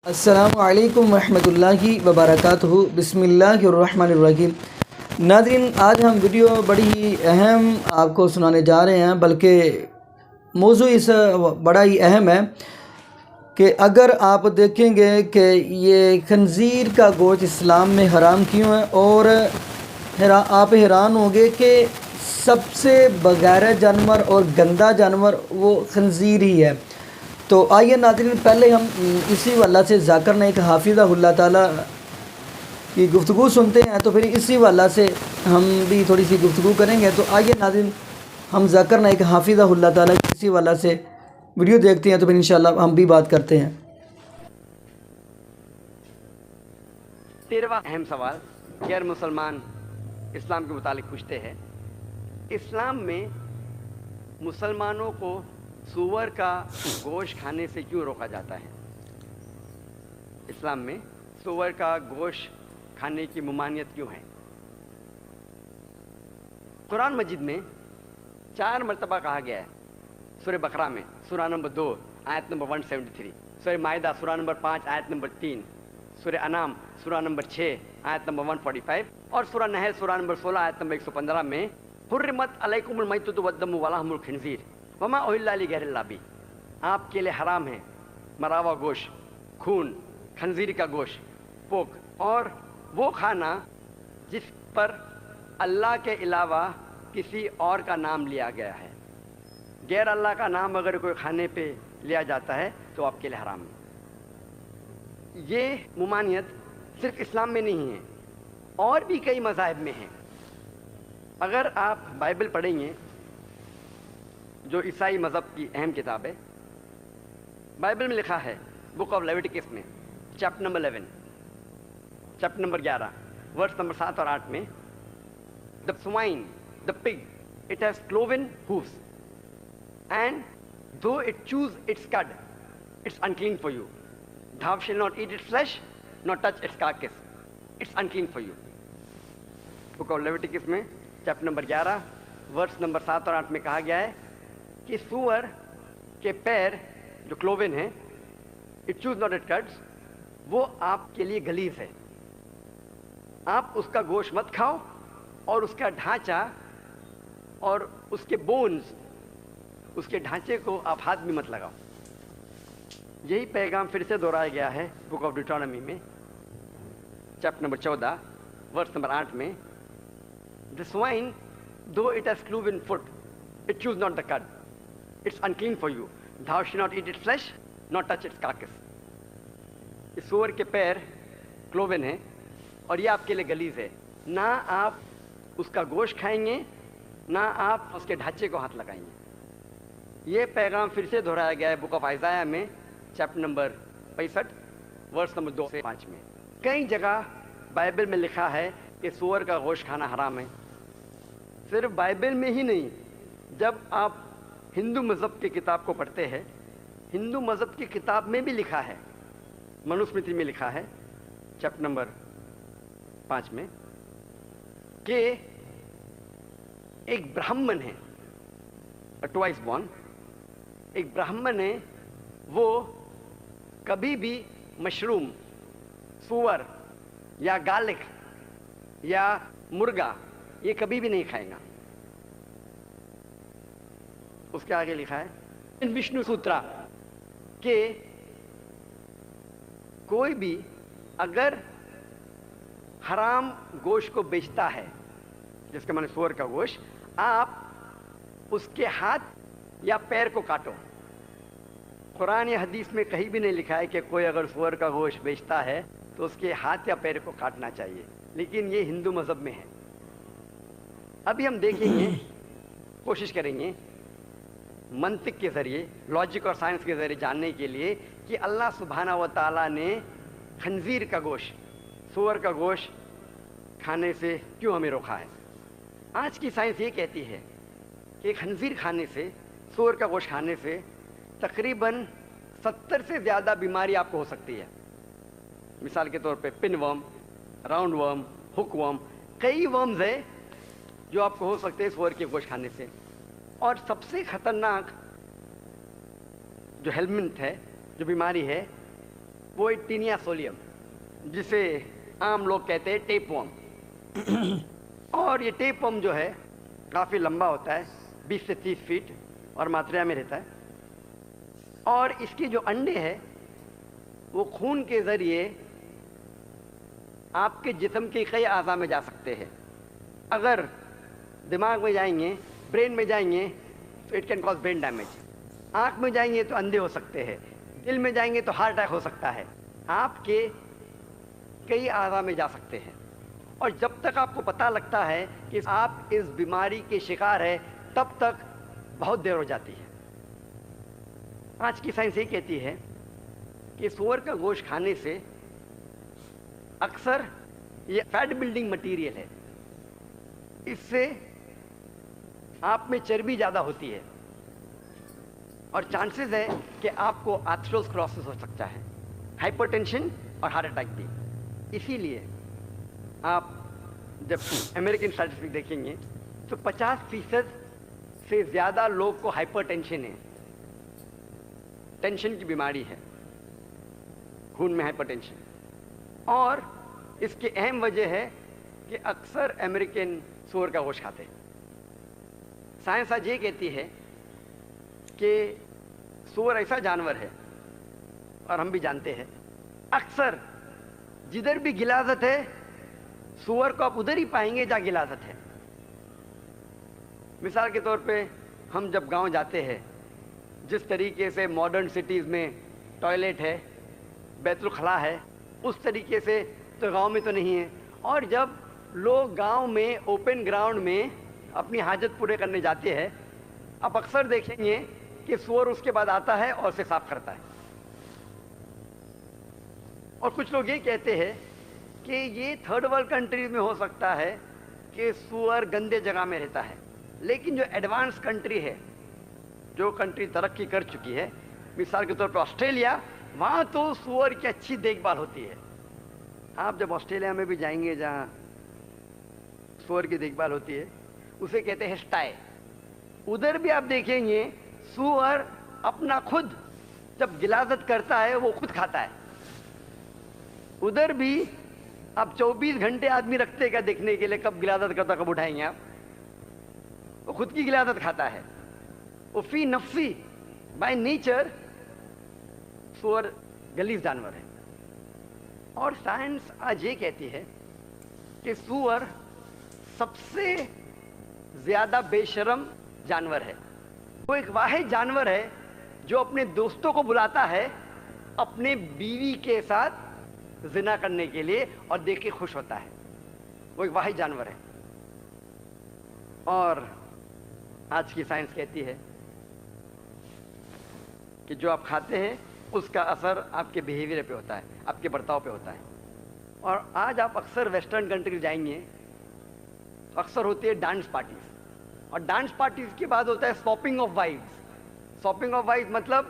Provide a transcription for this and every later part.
السلام علیکم ورحمۃ اللہ وبرکاتہ۔ بسم اللہ الرحمن الرحیم۔ ناظرین، آج ہم ویڈیو بڑی ہی اہم آپ کو سنانے جا رہے ہیں، بلکہ موضوع اس بڑا ہی اہم ہے کہ اگر آپ دیکھیں گے کہ یہ خنزیر کا گوشت اسلام میں حرام کیوں ہے، اور آپ حیران ہوں گے کہ سب سے بغیرت جانور اور گندا جانور وہ خنزیر ہی ہے۔ تو آئیے ناظرین، پہلے ہم اسی واللہ سے ذاکر نائک حافظہ اللہ تعالیٰ کی گفتگو سنتے ہیں، تو پھر اسی واللہ سے ہم بھی تھوڑی سی گفتگو کریں گے۔ تو آئیے ناظرین، ہم ذاکر نائک حافظہ اللہ تعالیٰ کی اسی واللہ سے ویڈیو دیکھتے ہیں، تو پھر انشاءاللہ ہم بھی بات کرتے ہیں۔ 13واں اہم سوال غیر مسلمان اسلام کے متعلق پوچھتے ہیں، اسلام میں مسلمانوں کو سور کا گوشت کھانے سے کیوں روکا جاتا ہے؟ اسلام میں سور کا گوشت کھانے کی ممانعت کیوں ہے؟ قرآن مجید میں 4 مرتبہ کہا گیا ہے۔ سورہ بقرہ میں سورہ نمبر 2 آیت نمبر 173، سورہ مائدہ سورہ نمبر 5 آیت نمبر 3، سورہ انعام سورہ نمبر 6 آیت نمبر 145، اور سورہ نحل سورہ نمبر 16 آیت نمبر 115 میں حرمت علیکم المیتۃ والدم ولحم الخنزیر وما اہل لغیر اللہ بہ، آپ کے لیے حرام ہے مرا ہوا گوشت، خون، خنزیر کا گوشت، پوک، اور وہ کھانا جس پر اللہ کے علاوہ کسی اور کا نام لیا گیا ہے۔ غیر اللہ کا نام اگر کوئی کھانے پہ لیا جاتا ہے تو آپ کے لیے حرام ہے۔ یہ ممانعت صرف اسلام میں نہیں ہے، اور بھی کئی مذاہب میں ہیں۔ اگر آپ بائبل پڑھیں گے، جو عیسائی مذہب کی اہم کتاب ہے، بائبل میں لکھا ہے بک آف لیویٹیکس میں چیپٹر نمبر 11 ورس نمبر 7 اور 8 میں the swine, the pig, it has cloven hoofs, and though it chews its cud, it's unclean for you. Thou shalt not eat its flesh, nor touch its carcass. It's unclean for you. Book of Leviticus میں chapter number 11 verse number 7 اور 8 میں کہا گیا ہے کہ سور کے پیر جو کلوون ہیں، it chews not its cuds، وہ آپ کے لیے غلیظ ہے، آپ اس کا گوشت مت کھاؤ، اور اس کا ڈھانچہ اور اس کے بونز، اس کے ڈھانچے کو آپ ہاتھ بھی مت لگاؤ۔ یہی پیغام پھر سے دہرایا گیا ہے بک آف ڈیوٹرانومی میں چیپٹر نمبر 14 ورس نمبر 8 میں the swine though it has cloven foot it chews not the cud, it's unclean for you. Thou shalt not eat its flesh nor touch its carcass. اس سور کے پیر کلوون ہیں اور یہ آپ کے لیے غلیظ ہے، نہ آپ اس کا گوشت کھائیں گے، نہ آپ اس کے ڈھانچے کو ہاتھ لگائیں گے۔ یہ پیغام پھر سے دہرایا گیا ہے بک آف آئزایہ میں چیپٹر نمبر 65 ورس نمبر 2 سے 5 میں۔ کئی جگہ بائبل میں لکھا ہے کہ سور کا گوشت کھانا حرام ہے۔ صرف بائبل میں ہی نہیں، جب آپ ہندو مذہب کی کتاب کو پڑھتے ہیں، ہندو مذہب کی کتاب میں بھی لکھا ہے، منوسمرتی میں لکھا ہے چیپٹر نمبر 5 میں کہ ایک برہمن ہے، ٹوائس بورن، ایک برہمن ہے، وہ کبھی بھی مشروم، سور یا گالک یا مرغا یہ کبھی بھی نہیں کھائے گا۔ اس کے آگے لکھا ہے وشنو سوترا کہ کوئی بھی اگر حرام گوشت کو بیچتا ہے، جس کا معنی سور کا گوشت، آپ اس کے ہاتھ یا پیر کو کاٹو۔ قرآن یا حدیث میں کہیں بھی نہیں لکھا ہے کہ کوئی اگر سور کا گوشت بیچتا ہے تو اس کے ہاتھ یا پیر کو کاٹنا چاہیے، لیکن یہ ہندو مذہب میں ہے۔ ابھی ہم دیکھیں گے، کوشش کریں گے منطق کے ذریعے، لاجک اور سائنس کے ذریعے جاننے کے لیے کہ اللہ سبحانہ و تعالیٰ نے خنزیر کا گوشت، سور کا گوشت کھانے سے کیوں ہمیں روکا ہے۔ آج کی سائنس یہ کہتی ہے کہ خنزیر کھانے سے، سور کا گوشت کھانے سے تقریباً 70 سے زیادہ بیماری آپ کو ہو سکتی ہے۔ مثال کے طور پہ پن ورم، راؤنڈ ورم، ہک ورم، کئی ورمز ہیں جو آپ کو ہو سکتے ہیں سور کے گوشت کھانے سے۔ اور سب سے خطرناک جو ہیلمنٹ ہے، جو بیماری ہے، وہ ٹینیا سولیم جسے عام لوگ کہتے ہیں ٹیپ ورم. اور یہ ٹیپ ورم جو ہے کافی لمبا ہوتا ہے, 20 سے 30 فیٹ, اور ماتریا میں رہتا ہے. اور اس کے جو انڈے ہیں وہ خون کے ذریعے آپ کے جسم کے کئی اعضاء میں جا سکتے ہیں. اگر دماغ میں جائیں گے, برین میں جائیں گے تو it can cause brain damage. آنکھ میں جائیں گے تو اندھے ہو سکتے ہیں, دل میں جائیں گے تو ہارٹ اٹیک ہو سکتا ہے. آپ کے کئی اعضاء میں جا سکتے ہیں. اور جب تک آپ کو پتہ لگتا ہے کہ آپ اس بیماری کے شکار ہیں تب تک بہت دیر ہو جاتی ہے. آج کی سائنس یہ کہتی ہے کہ سور کا گوشت کھانے سے اکثر یہ فیٹ بلڈنگ مٹیریل ہے, اس سے آپ میں چربی زیادہ ہوتی ہے اور چانسز ہے کہ آپ کو آتھروسکلروسس ہو سکتا ہے, ہائپر ٹینشن اور ہارٹ اٹیک بھی. اسی لیے آپ جب امریکن اسٹیٹسٹک دیکھیں گے تو 50% سے زیادہ لوگ کو ہائپر ٹینشن ہے, ٹینشن کی بیماری ہے, خون میں ہائپر ٹینشن. اور اس کی اہم وجہ ہے کہ اکثر امریکن سور کا گوشت کھاتے ہیں. سائنس آج یہ کہتی ہے کہ سور ایسا جانور ہے, اور ہم بھی جانتے ہیں, اکثر جدھر بھی غلاظت ہے سور کو آپ ادھر ہی پائیں گے جہاں غلاظت ہے. مثال کے طور پہ ہم جب گاؤں جاتے ہیں, جس طریقے سے ماڈرن سٹیز میں ٹوائلٹ ہے, بیت الخلاء ہے, اس طریقے سے تو گاؤں میں تو نہیں ہے. اور جب لوگ گاؤں میں اوپن گراؤنڈ میں اپنی حاجت پورے کرنے جاتے ہیں, آپ اکثر دیکھیں گے کہ سور اس کے بعد آتا ہے اور اسے صاف کرتا ہے. اور کچھ لوگ یہ کہتے ہیں کہ یہ تھرڈ ورلڈ کنٹریز میں ہو سکتا ہے کہ سور گندے جگہ میں رہتا ہے, لیکن جو ایڈوانس کنٹری ہے, جو کنٹری ترقی کر چکی ہے, مثال کے طور پہ آسٹریلیا, وہاں تو سور کی اچھی دیکھ بھال ہوتی ہے. آپ جب آسٹریلیا میں بھی جائیں گے جہاں سور کی دیکھ بھال ہوتی ہے, اسے کہتے ہیں سٹائے, ادھر بھی آپ دیکھیں گے سور اپنا خود جب غلاظت کرتا ہے وہ خود کھاتا ہے. ادھر بھی آپ 24 گھنٹے آدمی رکھتے کیا دیکھنے کے لیے کب غلاظت کرتا, کب اٹھائیں گے آپ, وہ خود کی غلاظت کھاتا ہے. وہ فی نفسی بائی نیچر سور غلیظ جانور ہے. اور سائنس آج یہ کہتی ہے کہ سور سب سے زیادہ بے شرم جانور ہے. وہ ایک واحد جانور ہے جو اپنے دوستوں کو بلاتا ہے اپنے بیوی کے ساتھ زنا کرنے کے لیے اور دیکھ کے خوش ہوتا ہے. وہ ایک واحد جانور ہے. اور آج کی سائنس کہتی ہے کہ جو آپ کھاتے ہیں اس کا اثر آپ کے بیہیویئر پہ ہوتا ہے, آپ کے برتاؤ پہ ہوتا ہے. اور آج آپ اکثر ویسٹرن کنٹری جائیں گے تو اکثر ہوتی ہے ڈانس پارٹیز, اور ڈانس پارٹیز کے بعد ہوتا ہے swapping of wives. Swapping of wives مطلب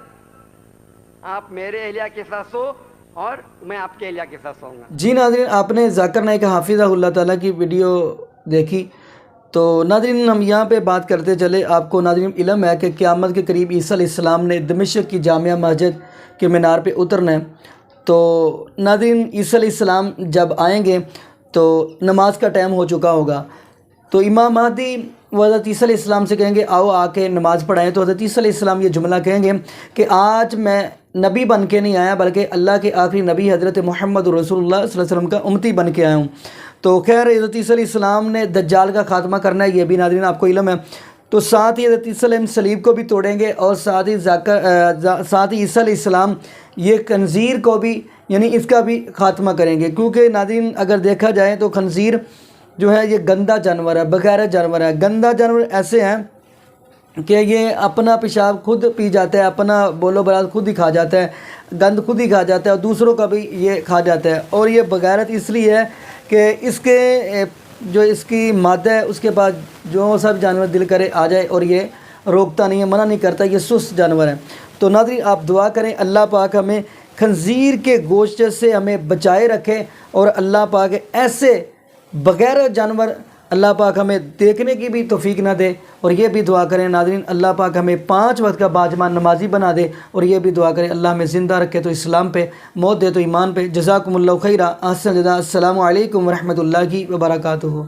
آپ میرے اہلیہ کے ساتھ سو اور میں آپ کے اہلیہ کے ساتھ سوؤں گا. جی ناظرین, آپ نے ذاکر نائک حافظہ اللہ تعالیٰ کی ویڈیو دیکھی. تو ناظرین ہم یہاں پہ بات کرتے چلے. آپ کو ناظرین علم ہے کہ قیامت کے قریب عیسیٰ علیہ السلام نے دمشق کی جامع مسجد کے مینار پہ اترنا ہے. تو ناظرین عیسیٰ علیہ السلام جب آئیں گے تو نماز کا ٹائم ہو چکا ہوگا. تو امام مہدی وہ حضرت عیسیٰ علیہ السلام سے کہیں گے آؤ آ کے نماز پڑھائیں. تو حضرت عیسیٰ علیہ السلام یہ جملہ کہیں گے کہ آج میں نبی بن کے نہیں آیا بلکہ اللہ کے آخری نبی حضرت محمد رسول اللہ صلی اللہ علیہ وسلم کا امتی بن کے آیا ہوں. تو خیر حضرت عیسیٰ علیہ السلام نے دجال کا خاتمہ کرنا ہے, یہ بھی ناظرین آپ کو علم ہے. تو ساتھ ہی حضرت عیسیٰ علیہ صلیب کو بھی توڑیں گے, اور ساتھ ہی عیسیٰ علیہ السلام یہ خنزیر کو بھی یعنی اس کا بھی خاتمہ کریں گے. کیونکہ ناظرین اگر دیکھا جائے تو خنزیر جو ہے یہ گندا جانور ہے, بغیرت جانور ہے. گندا جانور ایسے ہیں کہ یہ اپنا پیشاب خود پی جاتا ہے, اپنا بولو برات خود ہی کھا جاتا ہے, گند خود ہی کھا جاتا ہے, اور دوسروں کا بھی یہ کھا جاتا ہے. اور یہ بغیرت اس لیے ہے کہ اس کے جو اس کی مادہ ہے اس کے بعد جو سب جانور دل کرے آ جائے, اور یہ روکتا نہیں ہے, منع نہیں کرتا, یہ سست جانور ہے. تو ناظرین آپ دعا کریں اللہ پاک ہمیں خنزیر کے گوشت سے ہمیں بچائے رکھے, اور اللہ پاک ایسے بغیر جانور اللہ پاک ہمیں دیکھنے کی بھی توفیق نہ دے، اور یہ بھی دعا کریں ناظرین اللہ پاک ہمیں 5 وقت کا باجمع نمازی بنا دے، اور یہ بھی دعا کریں اللہ ہمیں زندہ رکھے تو اسلام پہ، موت دے تو ایمان پہ۔ جزاکم اللہ خیرہ، احسن جزا۔ السلام علیکم ورحمۃ اللہ وبرکاتہ۔